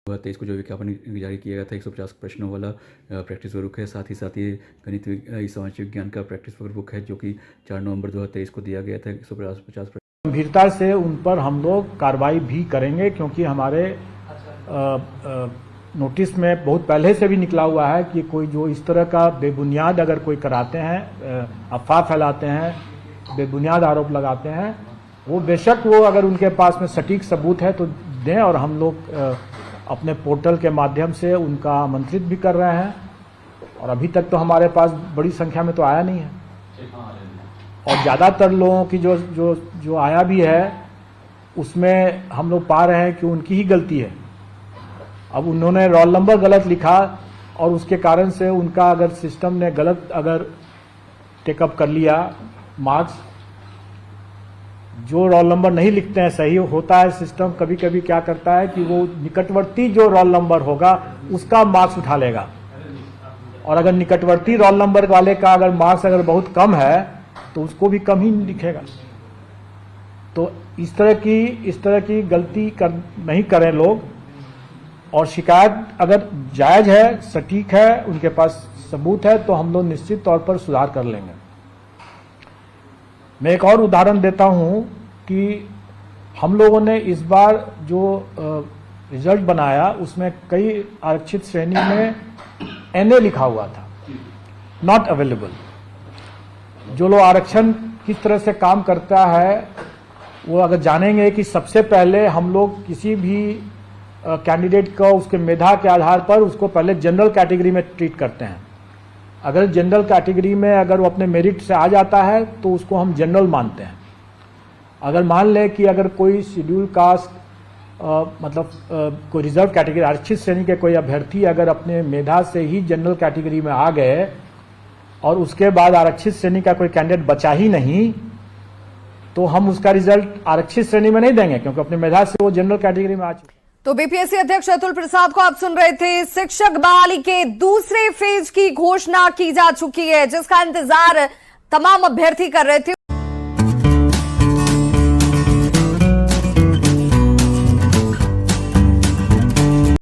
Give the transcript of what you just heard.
2023 को जो विज्ञापन जारी किया गया था 150 प्रश्नों वाला प्रैक्टिस बुक है। साथ ही गणित सामाजिक विज्ञान का प्रैक्टिस बुक है जो कि 4 नवंबर 2023 को दिया गया था। 150 गंभीरता से उन पर हम लोग कार्रवाई भी करेंगे, क्योंकि हमारे नोटिस में बहुत पहले से भी निकला हुआ है कि कोई जो इस तरह का बेबुनियाद अगर कोई कराते हैं, अफवाह फैलाते हैं, बेबुनियाद आरोप लगाते हैं, वो बेशक वो अगर उनके पास में सटीक सबूत है तो दें, और हम लोग अपने पोर्टल के माध्यम से उनका आमंत्रित भी कर रहे हैं। और अभी तक तो हमारे पास बड़ी संख्या में तो आया नहीं है, और ज़्यादातर लोगों की जो आया भी है उसमें हम लोग पा रहे हैं कि उनकी ही गलती है। अब उन्होंने रोल नंबर गलत लिखा और उसके कारण से उनका अगर सिस्टम ने गलत अगर टेकअप कर लिया मार्क्स, जो रोल नंबर नहीं लिखते हैं सही होता है सिस्टम कभी कभी क्या करता है कि वो निकटवर्ती जो रोल नंबर होगा उसका मार्क्स उठा लेगा, और अगर निकटवर्ती रोल नंबर वाले का अगर मार्क्स अगर बहुत कम है तो उसको भी कम ही लिखेगा। तो इस तरह की गलती नहीं करें लोग, और शिकायत अगर जायज है, सटीक है, उनके पास सबूत है तो हम लोग निश्चित तौर पर सुधार कर लेंगे। मैं एक और उदाहरण देता हूं कि हम लोगों ने इस बार जो रिजल्ट बनाया उसमें कई आरक्षित श्रेणी में NA लिखा हुआ था, नॉट अवेलेबल। जो लोग आरक्षण किस तरह से काम करता है वो अगर जानेंगे कि सबसे पहले हम लोग किसी भी कैंडिडेट को उसके मेधा के आधार पर उसको पहले जनरल कैटेगरी में ट्रीट करते हैं। अगर जनरल कैटेगरी में अगर वो अपने मेरिट से आ जाता है तो उसको हम जनरल मानते हैं। अगर मान लें कि अगर कोई शेड्यूल कास्ट कोई रिजर्व कैटेगरी आरक्षित श्रेणी के कोई अभ्यर्थी अगर अपने मेधा से ही जनरल कैटेगरी में आ गए और उसके बाद आरक्षित श्रेणी का कोई कैंडिडेट बचा ही नहीं, तो हम उसका रिजल्ट आरक्षित श्रेणी में नहीं देंगे, क्योंकि अपने मेधा से वो जनरल कैटेगरी में आ चुका। तो बीपीएससी अध्यक्ष अतुल प्रसाद को आप सुन रहे थे। शिक्षक बहाली के दूसरे फेज की घोषणा की जा चुकी है, जिसका इंतजार तमाम अभ्यर्थी कर रहे थे।